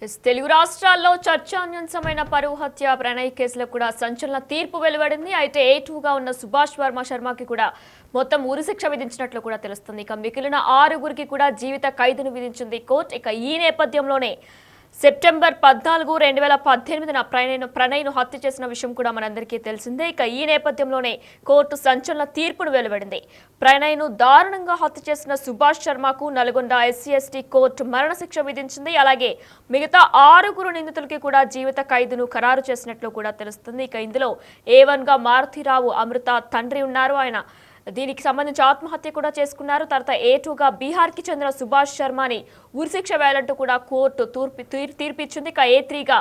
తెలుగు రాష్ట్రాల్లో చర్చాన్యాంశమైన పరువు హత్య ప్రణయ్ కేసులో కూడా సంచలన తీర్పు వెలువడింది. అయితే A2గా ఉన్న సుభాష్ వర్మ శర్మకి కూడా మొత్తం ఉరిశిక్ష విధించినట్లు కూడా తెలుస్తుంది. ఇక మిగిలిన 6గురికి కూడా జీవిత ఖైదును విధించింది కోర్టు. ఇక ఈ నేపథ్యంలోనే సెప్టెంబర్ 14, 2018 ప్రణయ్ను హత్య చేసిన విషయం కూడా మనందరికీ తెలిసిందే. ఇక ఈ నేపథ్యంలోనే కోర్టు సంచలన తీర్పును వెలువడింది. ప్రణయ్ను దారుణంగా హత్య చేసిన సుభాష్ శర్మకు నల్గొండ SC/ST కోర్టు మరణశిక్ష విధించింది. అలాగే మిగతా 6గురు నిందితులకి కూడా జీవిత ఖైదును ఖరారు చేసినట్లు కూడా తెలుస్తుంది. ఇక ఇందులో A1గా మారుతిరావు అమృత తండ్రి ఉన్నారు. ఆయన దీనికి సంబంధించి ఆత్మహత్య కూడా చేసుకున్నారు. తర్వాత A2గా బీహార్కి చెందిన సుభాష్ శర్మని ఉరిశిక్ష వేయాలంటూ కూడా కోర్టు తీర్పిచ్చింది. ఇక A3గా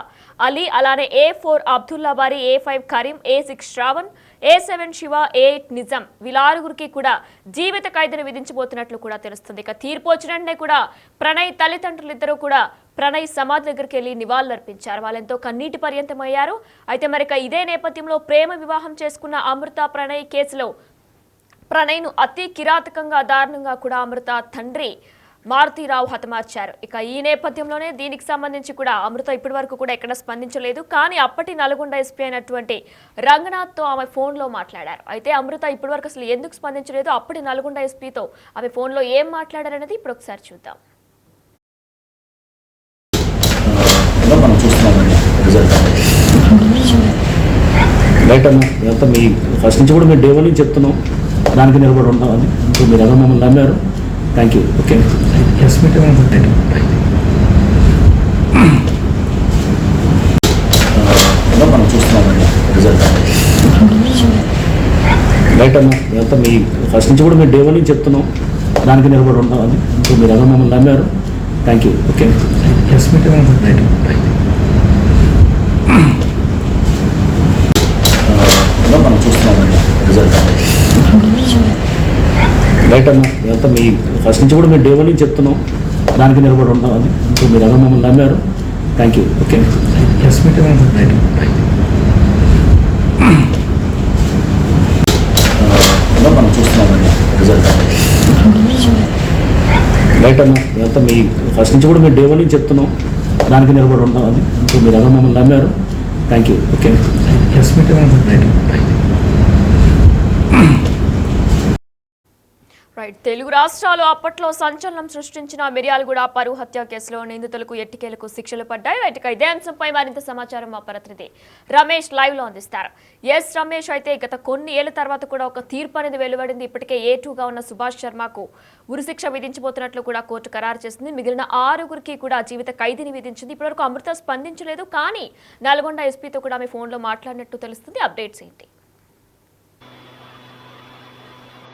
అలీ, అలానే A4 అబ్దుల్లా బారీ, A5 Karim, A6 Shravan, A7 Shiva, A8 Nizam వీళ్ళ6గురికి కూడా జీవిత ఖైదును విధించబోతున్నట్లు కూడా తెలుస్తుంది. ఇక తీర్పు వచ్చిన వెంటనే కూడా ప్రణయ్ తల్లిదండ్రులిద్దరూ కూడా ప్రణయ్ సమాధి దగ్గరికి వెళ్లి నివాళులర్పించారు. వాళ్ళెంతో కన్నీటి పర్యంతమయ్యారు. అయితే మరి ఇదే నేపథ్యంలో ప్రేమ వివాహం చేసుకున్న అమృత ప్రణయ్ కేసులో ప్రణయ్ను అతి కిరాతకంగా దారుణంగా కూడా అమృత తండ్రి మారుతిరావు హతమార్చారు. ఇక ఈ నేపథ్యంలోనే దీనికి సంబంధించి కూడా అమృత ఇప్పటి వరకు కూడా ఎక్కడ స్పందించలేదు. కానీ అప్పటి నల్గొండ SP అయినటువంటి రంగనాథ్తో ఆమె ఫోన్లో మాట్లాడారు. అయితే అమృత ఇప్పటి వరకు అసలు ఎందుకు స్పందించలేదు, అప్పటి నల్గొండ SPతో ఆమె ఫోన్లో ఏం మాట్లాడారనేది ఇప్పుడు ఒకసారి చూద్దాం. రైట్ అన్న, ఇదంతా మీ ఫస్ట్ నుంచి కూడా మీరు డే 1 నుంచి చెప్తున్నాం, దానికి నిలబడి ఉంటాం. అది ఇప్పుడు మీరు ఎలా మమ్మల్ని నమ్మారు. Thank you. ఓకే, మనం చూస్తున్నామండి రిజల్ట్. రైట్ అన్న, ఇదంతా మీ ఫస్ట్ నుంచి కూడా మీరు డే 1 నుంచి చెప్తున్నాం, దానికి నిలబడి ఉంటాం. అది ఇప్పుడు మీరు ఎలా మమ్మల్ని నమ్మారు. Thank you. ఓకే, మనం చూస్తున్నామండి రిజల్ట్. రైట్ అన్న, ఇదంతా మీ ఫస్ట్ నుంచి కూడా మీరు డే 1 నుంచి చెప్తున్నాం, దానికి నిలబడి ఉంటాం. అది ఇప్పుడు మీరు ఎలా మమ్మల్ని నమ్మారు. Thank you. ఓకే, మనం చూస్తున్నామండి రిజల్ట్. రైట్ అన్న, ఇదంతా మీ ఫస్ట్ నుంచి కూడా మీరు డే 1 నుంచి చెప్తున్నాం, దానికి నిలబడి ఉంటాం. అది ఇప్పుడు మీరు ఎలా మమ్మల్ని నమ్మారు. Thank you. Okay, right. Telugu రాష్ట్రాలు అప్పట్లో సంచలనం సృష్టించిన మిర్యాలగూడ పరువు హత్య కేసులో నిందితులకు ఎట్టికేలకు శిక్షలు పడ్డాయి. రైట్, ఇదే అంశంపై మరింత సమాచారం మా ప్రతినిధి రమేష్ లైవ్ లో అందిస్తారు. ఎస్ రమేష్, అయితే గత కొన్ని ఏళ్ల తర్వాత కూడా ఒక తీర్పు అనేది వెలువడింది. ఇప్పటికే A2గా ఉన్న సుభాష్ శర్మకు ఉరిశిక్ష విధించబోతున్నట్లు కూడా కోర్టు ఖరారు చేసింది. మిగిలిన 6గురికి కూడా జీవిత ఖైదీని విధించింది. ఇప్పటివరకు అమృత స్పందించలేదు. కానీ నల్గొండ SPతో కూడా ఆమె ఫోన్లో మాట్లాడినట్టు తెలుస్తుంది. అప్డేట్స్ ఏంటి?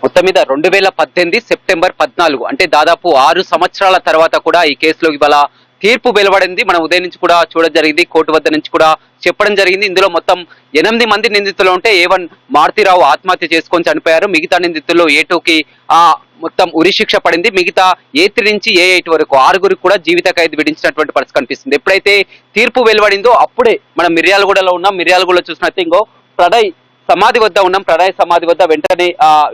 మొత్తం మీద 2018 సెప్టెంబర్ 14 అంటే దాదాపు 6 సంవత్సరాల తర్వాత కూడా ఈ కేసులో ఇవాళ తీర్పు వెలువడింది. మనం ఉదయం నుంచి కూడా చూడడం జరిగింది, కోర్టు వద్ద నుంచి కూడా చెప్పడం జరిగింది. ఇందులో మొత్తం 8 మంది నిందితులు ఉంటే A1 మారుతిరావు ఆత్మహత్య చేసుకొని చనిపోయారు. మిగతా నిందితుల్లో A2కి మొత్తం ఉరిశిక్ష పడింది. మిగతా A3 నుంచి A8 వరకు 6గురికి కూడా జీవిత ఖైదు విధించినటువంటి పరిస్థితి కనిపిస్తుంది. ఎప్పుడైతే తీర్పు వెలువడిందో అప్పుడే మనం మిర్యాలగూడలో ఉన్నాం. మిర్యాలగూడలో చూసినట్టు ఇంకో ప్రణయ్ సమాధి వద్ద ఉన్నాం. ప్రణయ్ సమాధి వద్ద వెంటనే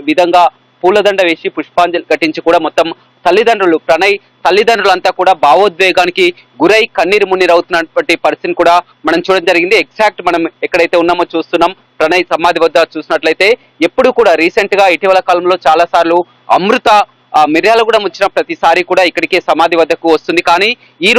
విధంగా పూలదండ వేసి పుష్పాంజలి ఘటించి కూడా మొత్తం ప్రణయ్ తల్లిదండ్రులంతా కూడా భావోద్వేగానికి గురై కన్నీరు మున్నీరు అవుతున్నటువంటి పరిస్థితిని కూడా మనం చూడడం జరిగింది. ఎగ్జాక్ట్ మనం ఎక్కడైతే ఉన్నామో చూస్తున్నాం. ప్రణయ్ సమాధి వద్ద చూసినట్లయితే ఎప్పుడు కూడా రీసెంట్ గా ఇటీవల కాలంలో చాలా సార్లు అమృత మిర్యాలగూడెం వచ్చిన ప్రతిసారి కూడా ఇక్కడికే సమాధి వద్దకు వస్తుంది. కానీ ఈ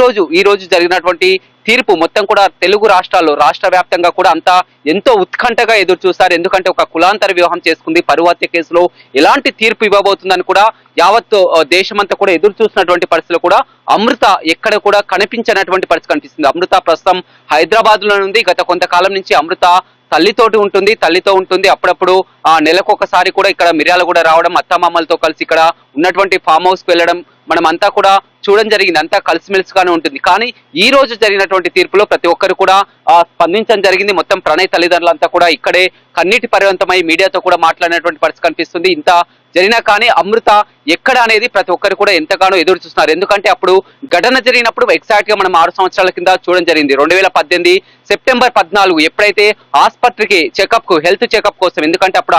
రోజు జరిగినటువంటి తీర్పు మొత్తం కూడా తెలుగు రాష్ట్రాల్లో రాష్ట్ర వ్యాప్తంగా కూడా అంతా ఎంతో ఉత్కంఠగా ఎదురు చూస్తారు. ఎందుకంటే ఒక కులాంతర వివాహం చేసుకుంది, పరువు హత్య కేసులో ఎలాంటి తీర్పు ఇవ్వబోతుందని కూడా యావత్ దేశమంతా కూడా ఎదురు చూసినటువంటి పరిస్థితులు కూడా అమృత ఎక్కడ కూడా కనిపించినటువంటి పరిస్థితి కనిపిస్తుంది. అమృత ప్రస్తుతం హైదరాబాద్ లో ఉంది. గత కొంతకాలం నుంచి అమృత తల్లితో ఉంటుంది. అప్పుడప్పుడు నెలకొకసారి కూడా ఇక్కడ మిర్యాలగూడ రావడం, అత్తమామలతో కలిసి ఇక్కడ ఉన్నటువంటి ఫామ్ హౌస్ కు వెళ్ళడం మనం అంతా కూడా చూడడం జరిగింది. అంతా కలిసిమెలిసిగానే ఉంటుంది. కానీ ఈ రోజు జరిగినటువంటి తీర్పులో ప్రతి ఒక్కరు కూడా స్పందించడం జరిగింది. మొత్తం ప్రణయ్ తల్లిదండ్రులంతా కూడా ఇక్కడే కన్నీటి పర్యంతమై మీడియాతో కూడా మాట్లాడినటువంటి పరిస్థితి కనిపిస్తుంది. ఇంత జరిగినా కానీ అమృత ఎక్కడ అనేది ప్రతి ఒక్కరు కూడా ఎంతగానో ఎదురు చూస్తున్నారు. ఎందుకంటే అప్పుడు ఘటన జరిగినప్పుడు ఎగ్జాక్ట్ గా మనం 6 సంవత్సరాల కింద చూడడం జరిగింది. 2018 సెప్టెంబర్ 14 ఎప్పుడైతే ఆసుపత్రికి హెల్త్ చెకప్ కోసం, ఎందుకంటే అప్పుడు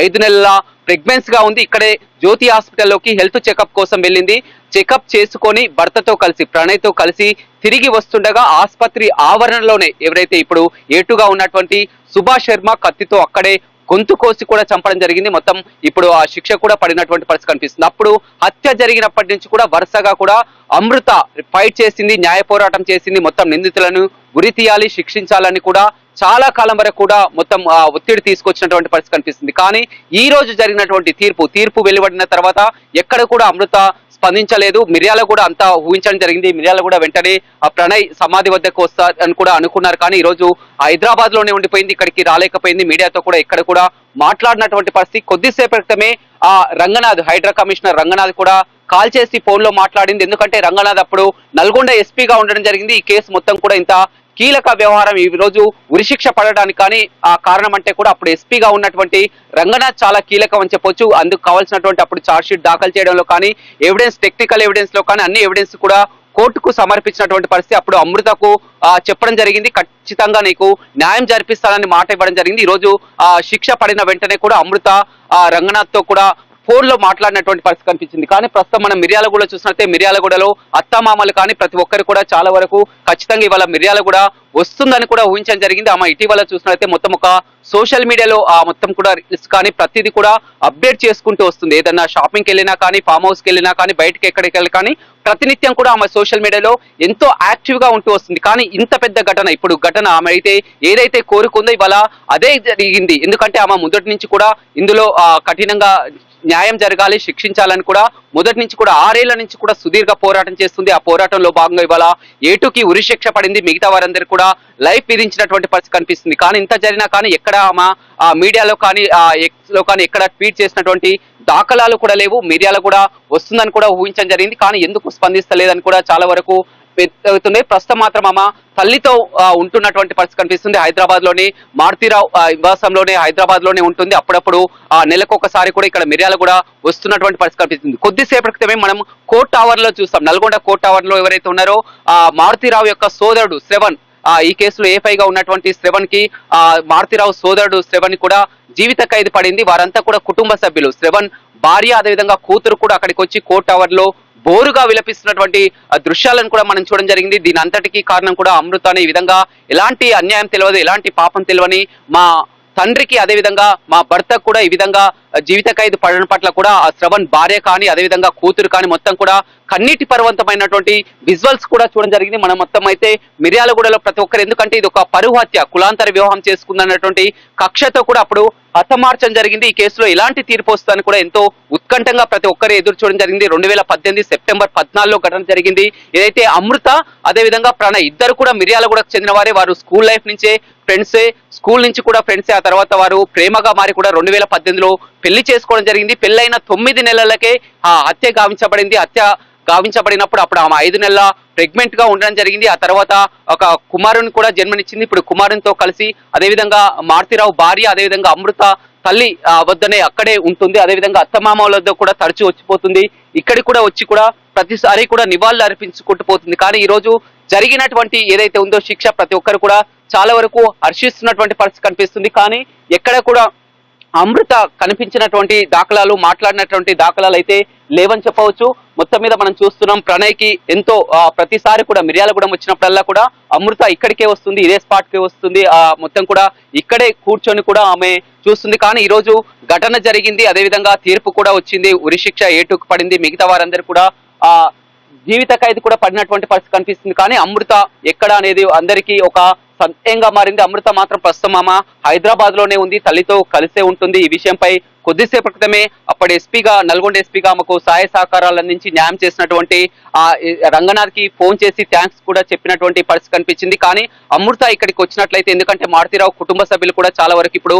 5 నెలల ప్రెగ్నెన్సీగా ఉంది. ఇక్కడే జ్యోతి హాస్పిటల్లోకి హెల్త్ చెకప్ కోసం వెళ్ళింది. చెకప్ చేసుకొని భర్తతో కలిసి ప్రణయ్తో కలిసి తిరిగి వస్తుండగా ఆసుపత్రి ఆవరణలోనే ఎవరైతే ఇప్పుడు ఏటుగా ఉన్నటువంటి సుభాష్ శర్మ కత్తితో అక్కడే గొంతు కోసి కూడా చంపడం జరిగింది. మొత్తం ఇప్పుడు ఆ శిక్ష కూడా పడినటువంటి పరిస్థితి కనిపిస్తుంది. అప్పుడు హత్య జరిగినప్పటి నుంచి కూడా వరుసగా కూడా అమృత ఫైట్ చేసింది, న్యాయ పోరాటం చేసింది, మొత్తం నిందితులను ఉరి తీయాలి, శిక్షించాలని కూడా చాలా కాలం వరకు కూడా మొత్తం ఒత్తిడి తీసుకొచ్చినటువంటి పరిస్థితి కనిపిస్తుంది. కానీ ఈ రోజు జరిగినటువంటి తీర్పు వెలువడిన తర్వాత ఎక్కడ కూడా అమృత స్పందించలేదు. మిర్యాల కూడా అంతా ఊహించడం జరిగింది. మిర్యాల కూడా వెంటనే ఆ ప్రణయ్ సమాధి వద్దకు వస్తారని కూడా అనుకున్నారు. కానీ ఈ రోజు హైదరాబాద్ లోనే ఉండిపోయింది, ఇక్కడికి రాలేకపోయింది. మీడియాతో కూడా ఇక్కడ కూడా మాట్లాడినటువంటి పరిస్థితి. కొద్దిసేపు క్రితమే ఆ రంగనాథ్, హైడ్రా కమిషనర్ రంగనాథ్ కూడా కాల్ చేసి ఫోన్ లో మాట్లాడింది. ఎందుకంటే రంగనాథ్ అప్పుడు నల్గొండ ఎస్పీగా ఉండడం జరిగింది. ఈ కేసు మొత్తం కూడా ఇంత కీలక వ్యవహారం ఈ రోజు ఉరిశిక్ష పడడానికి కానీ ఆ కారణం అంటే కూడా అప్పుడు ఎస్పీగా ఉన్నటువంటి రంగనాథ్ చాలా కీలకం అని చెప్పొచ్చు. అందుకు కావాల్సినటువంటి అప్పుడు ఛార్జ్ షీట్ దాఖలు చేయడంలో కానీ ఎవిడెన్స్, టెక్నికల్ ఎవిడెన్స్ లో కానీ అన్ని ఎవిడెన్స్ కూడా కోర్టుకు సమర్పించినటువంటి పరిస్థితి. అప్పుడు అమృతకు చెప్పడం జరిగింది, ఖచ్చితంగా నీకు న్యాయం జరిపిస్తానని మాట ఇవ్వడం జరిగింది. ఈ రోజు శిక్ష పడిన వెంటనే కూడా అమృత రంగనాథ్ తో కూడా ఫోన్ లో మాట్లాడినటువంటి పరిస్థితి కనిపించింది. కానీ ప్రస్తుతం మనం మిర్యాలగూడ చూసినట్టే మిర్యాలగూడలో అత్తమామలు కానీ ప్రతి ఒక్కరు కూడా చాలా వరకు ఖచ్చితంగా ఇవాళ మిర్యాలగూడ వస్తుందని కూడా ఊహించడం జరిగింది. ఆమె ఇటీవల చూసినట్లయితే మొత్తం ఒక సోషల్ మీడియాలో మొత్తం కూడా రీల్స్ కానీ ప్రతిదీ కూడా అప్డేట్ చేసుకుంటూ వస్తుంది. ఏదన్నా షాపింగ్కి వెళ్ళినా కానీ, ఫామ్ హౌస్కి వెళ్ళినా కానీ, బయటకి ఎక్కడికి వెళ్ళి కానీ ప్రతినిత్యం కూడా ఆమె సోషల్ మీడియాలో ఎంతో యాక్టివ్ గా ఉంటూ వస్తుంది. కానీ ఇంత పెద్ద ఘటన ఆమె అయితే ఏదైతే కోరుకుందో ఇవాళ అదే జరిగింది. ఎందుకంటే ఆమె మొదటి నుంచి కూడా ఇందులో కఠినంగా న్యాయం జరగాలి, శిక్షించాలని కూడా మొదటి నుంచి కూడా 6 ఏళ్ల నుంచి కూడా సుదీర్ఘ పోరాటం చేస్తుంది. ఆ పోరాటంలో భాగంగా ఇవాళ ఏటుకి ఉరిశిక్ష పడింది. మిగతా వారందరూ కూడా లైఫ్ విధించినటువంటి పరిస్థితి కనిపిస్తుంది. కానీ ఇంత జరిగినా కానీ ఎక్కడ ఆమె మీడియాలో కానీ ఎక్స్ లో కానీ ఎక్కడ ట్వీట్ చేసినటువంటి దాఖలాలు కూడా లేవు. మీడియాలో కూడా వస్తుందని కూడా ఊహించడం జరిగింది. కానీ ఎందుకు స్పందిస్తలేదని కూడా చాలా వరకు అవుతుంది. ప్రస్తుతం మాత్రం ఆమె తల్లితో ఉంటున్నటువంటి పరిస్థితి కనిపిస్తుంది. హైదరాబాద్ లోని మారుతీరావు నివాసంలోనే హైదరాబాద్ లోనే ఉంటుంది. అప్పుడప్పుడు నెలకొకసారి కూడా ఇక్కడ మిర్యాల కూడా వస్తున్నటువంటి పరిస్థితి కనిపిస్తుంది. కొద్దిసేపటి క్రితమే మనం కోర్ట్ టవర్ లో చూస్తాం. నల్గొండ కోర్ట్ టవర్ లో ఎవరైతే ఉన్నారో మారుతీరావు యొక్క సోదరుడు శ్రవణ్, ఈ కేసులో ఏఫైగా ఉన్నటువంటి శ్రవణ్ కి మారుతీరావు సోదరుడు శ్రవణ్ కూడా జీవిత ఖైదు పడింది. వారంతా కూడా కుటుంబ సభ్యులు. శ్రవణ్ భార్య అదేవిధంగా కూతురు కూడా అక్కడికి వచ్చి కోర్ట్ టవర్ లో బోరుగా విలపిస్తున్నటువంటి దృశ్యాలను కూడా మనం చూడడం జరిగింది. దీని అంతటికీ కారణం కూడా అమృత అనే విధంగా ఎలాంటి అన్యాయం తెలియదు, ఎలాంటి పాపం తెలియని మా తండ్రికి అదేవిధంగా మా భర్తకు కూడా ఈ విధంగా జీవిత ఖైదు పడడం పట్ల కూడా ఆ శ్రవణ్ భార్య కానీ అదేవిధంగా కూతురు కానీ మొత్తం కూడా కన్నీటి పర్వంతమైనటువంటి విజువల్స్ కూడా చూడడం జరిగింది. మనం మొత్తం అయితే మిర్యాలగూడలో ప్రతి ఒక్కరు, ఎందుకంటే ఇది ఒక పరువు హత్య, కులాంతర వివాహం చేసుకుందన్నటువంటి కక్షతో కూడా అప్పుడు హతమార్చడం జరిగింది. ఈ కేసులో ఎలాంటి తీర్పు వస్తుందని కూడా ఎంతో ఉత్కంఠంగా ప్రతి ఒక్కరు ఎదురు చూడడం జరిగింది. 2018 సెప్టెంబర్ 14 ఘటన జరిగింది. ఏదైతే అమృత అదేవిధంగా ప్రణయ్ ఇద్దరు కూడా మిర్యాలగూడకు చెందిన వారే. వారు స్కూల్ లైఫ్ నుంచే ఫ్రెండ్సే, స్కూల్ నుంచి కూడా ఫ్రెండ్సే. ఆ తర్వాత వారు ప్రేమగా మారి కూడా 2018లో పెళ్లి చేసుకోవడం జరిగింది. పెళ్ళైన 9 నెలలకే హత్య గావించబడింది. హత్య గావించబడినప్పుడు అప్పుడు ఆమె 5 నెలల ప్రెగ్నెంట్ గా ఉండడం జరిగింది. ఆ తర్వాత ఒక కుమారుని కూడా జన్మనిచ్చింది. ఇప్పుడు కుమారునితో కలిసి అదేవిధంగా మారుతీరావు భార్య అదేవిధంగా అమృత తల్లి వద్దనే అక్కడే ఉంటుంది. అదేవిధంగా అత్తమామల వద్ద కూడా తరచూ వచ్చిపోతుంది. ఇక్కడికి కూడా వచ్చి కూడా ప్రతిసారి కూడా నివాళులు అర్పించుకుంటూ పోతుంది. కానీ ఈ రోజు జరిగినటువంటి ఏదైతే ఉందో శిక్ష ప్రతి ఒక్కరు కూడా చాలా వరకు హర్షిస్తున్నటువంటి పరిస్థితి కనిపిస్తుంది. కానీ ఎక్కడ కూడా అమృత కనిపించినటువంటి దాఖలాలు, మాట్లాడినటువంటి దాఖలాలు అయితే లేవని చెప్పవచ్చు. మొత్తం మీద మనం చూస్తున్నాం ప్రణయ్ కి ఎంతో ప్రతిసారి కూడా మిర్యాలగూడెం వచ్చినప్పుడల్లా కూడా అమృత ఇక్కడికే వస్తుంది, ఇదే స్పాట్ కే వస్తుంది. మొత్తం కూడా ఇక్కడే కూర్చొని కూడా ఆమె చూస్తుంది. కానీ ఈ రోజు ఘటన జరిగింది, అదేవిధంగా తీర్పు కూడా వచ్చింది, ఉరిశిక్ష ఏటుకు పడింది. మిగతా వారందరూ కూడా జీవిత ఖైదు కూడా పడినటువంటి పరిస్థితి కనిపిస్తుంది. కానీ అమృత ఎక్కడ అనేది అందరికీ ఒక సందేహంగా మారింది. అమృత మాత్రం ప్రస్తుతం ఆమె హైదరాబాద్ లోనే ఉంది, తల్లితో కలిసే ఉంటుంది. ఈ విషయంపై కొద్దిసేపటి క్రితమే అప్పటి ఎస్పీగా, నల్గొండ ఎస్పీగా ఆమెకు సహాయ సహకారాలు అందించి న్యాయం చేసినటువంటి రంగనాథ్ కి ఫోన్ చేసి థ్యాంక్స్ కూడా చెప్పినటువంటి పరిస్థితి కనిపించింది. కానీ అమృత ఇక్కడికి వచ్చినట్లయితే, ఎందుకంటే మారుతీరావు కుటుంబ సభ్యులు కూడా చాలా వరకు ఇప్పుడు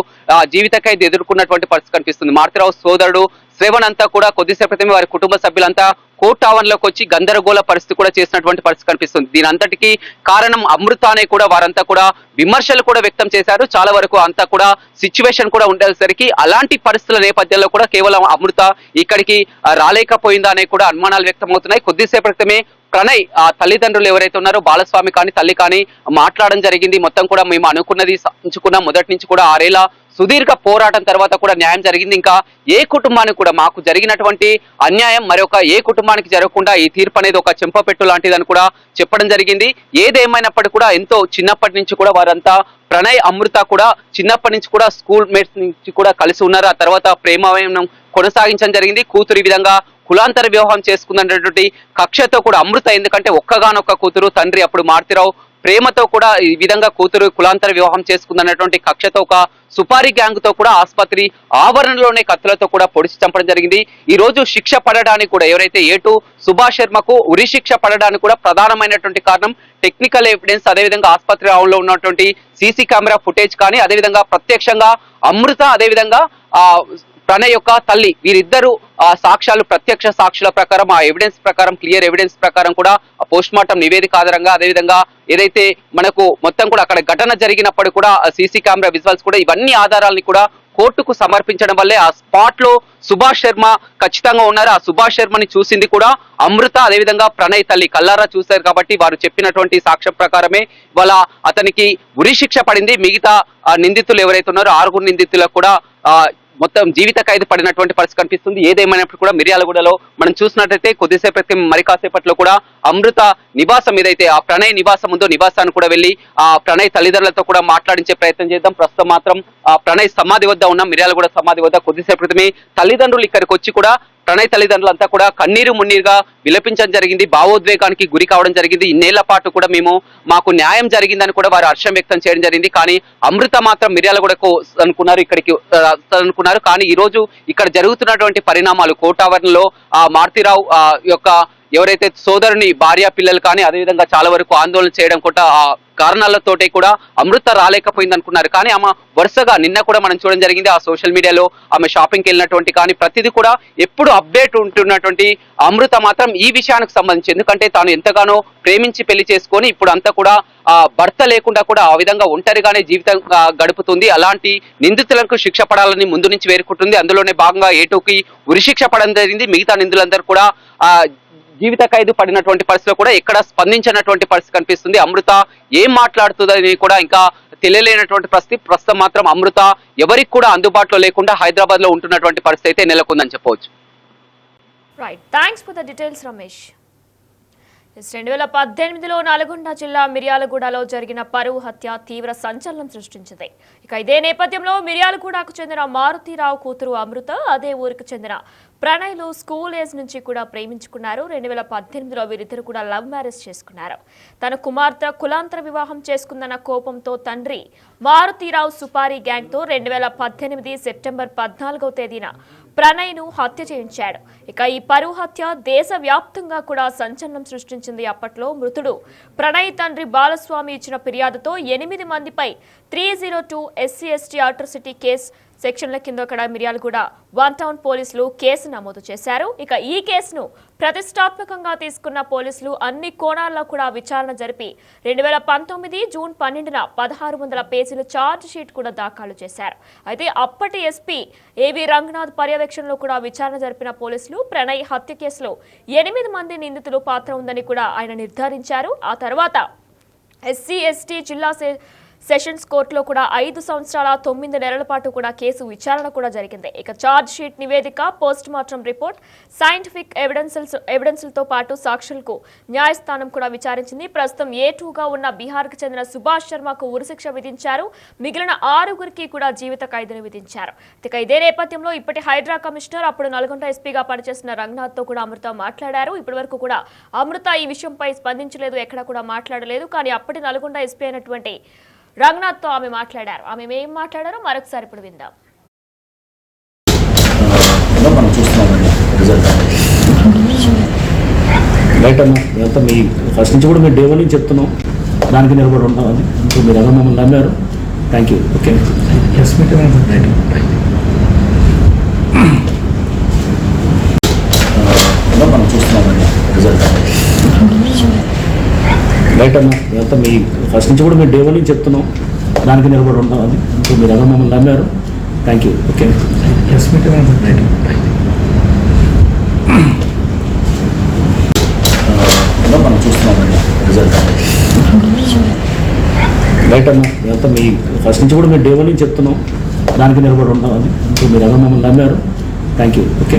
జీవిత ఖైదు ఎదుర్కొన్నటువంటి పరిస్థితి కనిపిస్తుంది. మారుతీరావు సోదరుడు శ్రవణ్ అంతా కూడా కొద్దిసేపు క్రితమే వారి కుటుంబ సభ్యులంతా కోర్ట్ ఆవరణలోకి వచ్చి గందరగోళ పరిస్థితి కూడా చేసినటువంటి పరిస్థితి కనిపిస్తుంది. దీని అంతటికీ కారణం అమృత అనే కూడా వారంతా కూడా విమర్శలు కూడా వ్యక్తం చేశారు. చాలా వరకు అంతా కూడా సిచ్యువేషన్ కూడా ఉండేసరికి అలాంటి పరిస్థితుల నేపథ్యంలో కూడా కేవలం అమృత ఇక్కడికి రాలేకపోయిందా అనే కూడా అనుమానాలు వ్యక్తం అవుతున్నాయి. కొద్దిసేపటి క్రితమే ప్రణయ్ తల్లిదండ్రులు ఎవరైతే ఉన్నారో బాలస్వామి కానీ తల్లి కానీ మాట్లాడడం జరిగింది. మొత్తం కూడా మేము అనుకున్నది సాధించుకున్నాం. మొదటి నుంచి కూడా 6 ఏళ్ల సుదీర్ఘ పోరాటం తర్వాత కూడా న్యాయం జరిగింది. ఇంకా ఏ కుటుంబానికి కూడా మాకు జరిగినటువంటి అన్యాయం మరొక ఏ కుటుంబానికి జరగకుండా ఈ తీర్పు అనేది ఒక చెంపపెట్టు లాంటిదని కూడా చెప్పడం జరిగింది. ఏదేమైనప్పటికీ కూడా ఎంతో చిన్నప్పటి నుంచి కూడా వారంతా ప్రణయ్ అమృత కూడా చిన్నప్పటి నుంచి కూడా స్కూల్ మేట్స్ నుంచి కూడా కలిసి ఉన్నారు. ఆ తర్వాత ప్రేమ కొనసాగించడం జరిగింది. కూతురు ఈ విధంగా కులాంతర వివాహం చేసుకున్నటువంటి కక్షతో కూడా అమృత, ఎందుకంటే ఒక్కగానొక్క కూతురు, తండ్రి అప్పుడు మారుతిరావు ప్రేమతో కూడా ఈ విధంగా కూతురు కులాంతర వివాహం చేసుకుందన్నటువంటి కక్షతో ఒక సుపారీ గ్యాంగ్ తో కూడా ఆసుపత్రి ఆవరణలోనే కత్తులతో కూడా పొడిచి చంపడం జరిగింది. ఈ రోజు శిక్ష పడడానికి కూడా ఎవరైతే ఏటు సుభాష్ శర్మకు ఉరి శిక్ష పడడానికి కూడా ప్రధానమైనటువంటి కారణం టెక్నికల్ ఎవిడెన్స్, అదేవిధంగా ఆసుపత్రి ఆవరణలో ఉన్నటువంటి సీసీ కెమెరా ఫుటేజ్ కానీ, అదేవిధంగా ప్రత్యక్షంగా అమృత, అదేవిధంగా ప్రణయ్ యొక్క తల్లి వీరిద్దరు సాక్ష్యాలు, ప్రత్యక్ష సాక్షుల ప్రకారం, ఆ ఎవిడెన్స్ ప్రకారం, క్లియర్ ఎవిడెన్స్ ప్రకారం కూడా పోస్ట్ మార్టం నివేదిక ఆధారంగా, అదేవిధంగా ఏదైతే మనకు మొత్తం కూడా అక్కడ ఘటన జరిగినప్పుడు కూడా సీసీ కెమెరా విజువల్స్ కూడా ఇవన్నీ ఆధారాలని కూడా కోర్టుకు సమర్పించడం వల్లే ఆ స్పాట్ లో సుభాష్ శర్మ ఖచ్చితంగా ఉన్నారు. ఆ సుభాష్ శర్మని చూసింది కూడా అమృత, అదేవిధంగా ప్రణయ్ తల్లి కల్లారా చూశారు. కాబట్టి వారు చెప్పినటువంటి సాక్ష్యం ప్రకారమే ఇవాళ అతనికి ఉరి శిక్ష పడింది. మిగతా నిందితులు ఎవరైతే ఉన్నారో 6 నిందితులకు కూడా మొత్తం జీవిత ఖైదు పడినటువంటి పరిస్థితి కనిపిస్తుంది. ఏదేమైనప్పుడు కూడా మిర్యాలగూడలో మనం చూసినట్లయితే కొద్దిసేపటి మరి కాసేపట్లో కూడా అమృత నివాసం ఏదైతే ఆ ప్రణయ్ నివాసం ఉందో నివాసాన్ని కూడా వెళ్ళి ఆ ప్రణయ్ తల్లిదండ్రులతో కూడా మాట్లాడించే ప్రయత్నం చేద్దాం. ప్రస్తుతం మాత్రం ఆ ప్రణయ్ సమాధి వద్ద ఉన్నాం, మిర్యాలగూడ సమాధి వద్ద. కొద్దిసేపటి తల్లిదండ్రులు ఇక్కడికి వచ్చి కూడా ప్రణయ్ తల్లిదండ్రులంతా కూడా కన్నీరు మున్నీరుగా విలపించడం జరిగింది, భావోద్వేగానికి గురి కావడం జరిగింది. ఇన్నేళ్ల పాటు కూడా మాకు న్యాయం జరిగిందని కూడా వారు హర్షం వ్యక్తం చేయడం జరిగింది. కానీ అమృత మాత్రం మిర్యాలగూడకు అనుకున్నారు, ఇక్కడికి అనుకున్నారు. కానీ ఈ రోజు ఇక్కడ జరుగుతున్నటువంటి పరిణామాలు కోటావరణలో ఆ మారుతిరావు యొక్క ఎవరైతే సోదరుని భార్య పిల్లలు కానీ అదేవిధంగా చాలా వరకు ఆందోళన చేయడం కూడా ఆ కారణాలతోటి కూడా అమృత రాలేకపోయింది అనుకున్నారు. కానీ ఆమె వరుసగా నిన్న కూడా మనం చూడడం జరిగింది ఆ సోషల్ మీడియాలో ఆమె షాపింగ్కి వెళ్ళినటువంటి కానీ ప్రతిదీ కూడా ఎప్పుడు అప్డేట్ ఉంటున్నటువంటి అమృత మాత్రం ఈ విషయానికి సంబంధించి, ఎందుకంటే తాను ఎంతగానో ప్రేమించి పెళ్లి చేసుకొని ఇప్పుడు అంతా కూడా భర్త లేకుండా కూడా ఆ విధంగా ఒంటరిగానే జీవితం గడుపుతుంది. అలాంటి నిందితులకు శిక్ష పడాలని ముందు నుంచి వేరుకుంటుంది. అందులోనే భాగంగా ఏటూకి ఉరి శిక్ష పడడం జరిగింది. మిగతా నిందితులందరూ కూడా జీవిత ఖైదు పడినటువంటి పరిస్థితిలో కూడా ఎక్కడ స్పందించినటువంటి పరిస్థితి కనిపిస్తుంది. అమృత ఏం మాట్లాడుతుందని కూడా ఇంకా తెలియలేనటువంటి పరిస్థితి. ప్రస్తుతం మాత్రం అమృత ఎవరికి కూడా అందుబాటులో లేకుండా హైదరాబాద్ లో ఉంటున్నటువంటి పరిస్థితి అయితే నెలకొందని చెప్పవచ్చు. Right, thanks for the details Ramesh. 2018లో నల్గొండ జిల్లా మిర్యాలగూడలో జరిగిన పరువు హత్య తీవ్ర సంచలనం సృష్టించింది. ఇక ఇదే నేపథ్యంలో మిర్యాలగూడకు చెందిన మారుతిరావు కూతురు అమృత అదే ఊరికి చెందిన ప్రణయ్లు స్కూల్ ఏజ్ నుంచి కూడా ప్రేమించుకున్నారు. 2018లో వీరిద్దరు కూడా లవ్ మ్యారేజ్ చేసుకున్నారు. తన కుమార్తె కులాంతర వివాహం చేసుకుందన్న కోపంతో తండ్రి మారుతిరావు సుపారీ గ్యాంగ్తో 2018 సెప్టెంబర్ 14వ తేదీన ప్రణయ్ను హత్య చేయించాడు. ఇక ఈ పరువు హత్య దేశవ్యాప్తంగా కూడా సంచలనం సృష్టించింది. అప్పట్లో మృతుడు ప్రణయ్ తండ్రి బాలస్వామి ఇచ్చిన ఫిర్యాదుతో 8 మందిపై 302 SC/ST అట్రాసిటీ కేసు సెక్షన్ల కింద అక్కడ మిర్యాలగూడ 1 టౌన్ పోలీసులు కేసు నమోదు చేశారు. ఇక ఈ కేసును ప్రతిష్టాత్మకంగా తీసుకున్న పోలీసులు అన్ని కోణాల్లో కూడా విచారణ జరిపి 2019 జూన్ 12న 1600 పేజీల ఛార్జ్ షీట్ కూడా దాఖలు చేశారు. అయితే అప్పటి ఎస్పీ ఏవి రంగనాథ్ పర్యవేక్షణలో కూడా విచారణ జరిపిన పోలీసులు ప్రణయ్ హత్య కేసులో 8 మంది నిందితులు పాత్ర ఉందని కూడా ఆయన నిర్ధారించారు. ఆ తర్వాత SC/ST జిల్లా సెషన్స్ కోర్టులో కూడా 5 సంవత్సరాల 9 నెలల పాటు కూడా విచారణ కూడా జరిగింది. ఇక ఛార్జ్ షీట్ నివేదిక, పోస్ట్ మార్టం రిపోర్ట్, సైంటిఫిక్ ఎవిడెన్స్లతో పాటు సాక్షులకు న్యాయస్థానం కూడా విచారించింది. ప్రస్తుతం A2గా ఉన్న బీహార్కు చెందిన సుభాష్ శర్మకు ఉరిశిక్ష విధించారు. మిగిలిన 6గురికి కూడా జీవిత ఖైదును విధించారు. ఇక ఇదే నేపథ్యంలో ఇప్పటి హైడ్రా కమిషనర్ అప్పుడు నల్గొండ ఎస్పీగా పనిచేసిన రంగనాథ్తో కూడా అమృత మాట్లాడారు. ఇప్పటి వరకు కూడా అమృత ఈ విషయంపై స్పందించలేదు, ఎక్కడ కూడా మాట్లాడలేదు. కానీ అప్పటి నల్గొండ ఎస్పీ అయినటువంటి రంగనాథ్తో ఆమె మాట్లాడారు. ఆమె ఏం మాట్లాడారో మరొకసారి ఇప్పుడు విందాం. మనం చూస్తున్నామండి రిజల్ట్ రైట్ అమ్మా. ఇదంతా మీ ఫస్ట్ నుంచి కూడా మీరు డే 1 నుంచి చెప్తున్నాం, దానికి నిలబడి ఉంటాం. అది ఇప్పుడు మీరు ఎలా మమ్మల్ని నమ్మారు. Thank you. ఓకే, మనం చూస్తున్నామండి రిజల్ట్ రైట్ అమ్మా. ఇదంతా మీ ఫస్ట్ నుంచి కూడా మీరు డే 1 నుంచి చెప్తున్నాం, దానికి నిలబడి ఉంటాం. అది ఇప్పుడు మీరు ఎలా మమ్మల్ని నమ్మారు. Thank you. ఓకే, మనం చూస్తున్నామండి రిజల్ట్ రైట్ అమ్మా ఇదంతా మీ ఫస్ట్ నుంచి కూడా మేము డే వన్ నుంచి చెప్తున్నాం, దానికి నిలబడి ఉంటామని. సో మీరు ఎలా మమ్మల్ని నమ్మారు, థ్యాంక్ యూ. ఓకే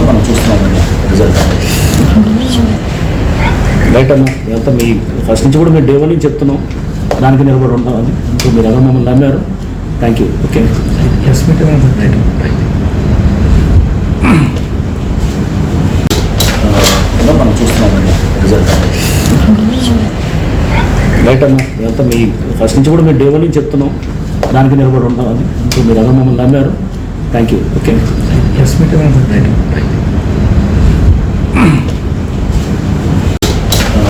మనం చూస్తున్నామండి రిజల్ట్ రైట్ అమ్మా ఇదంతా మీ ఫస్ట్ నుంచి కూడా మేము డే వన్ నుంచి చెప్తున్నాం, దానికి నిలబడి ఉంటామని. సో మీరు ఎలా మమ్మల్ని నమ్మారు, థ్యాంక్ యూ. ఓకే మనం చూస్తున్నామండి రిజల్ట్ రైట్ అమ్మా ఇదంతా మీ ఫస్ట్ నుంచి కూడా మేము డే వన్ నుంచి చెప్తున్నాం, దానికి నిలబడి ఉంటామని. సో మీరు ఎలా మమ్మల్ని నమ్మారు, థ్యాంక్ యూ. ఓకే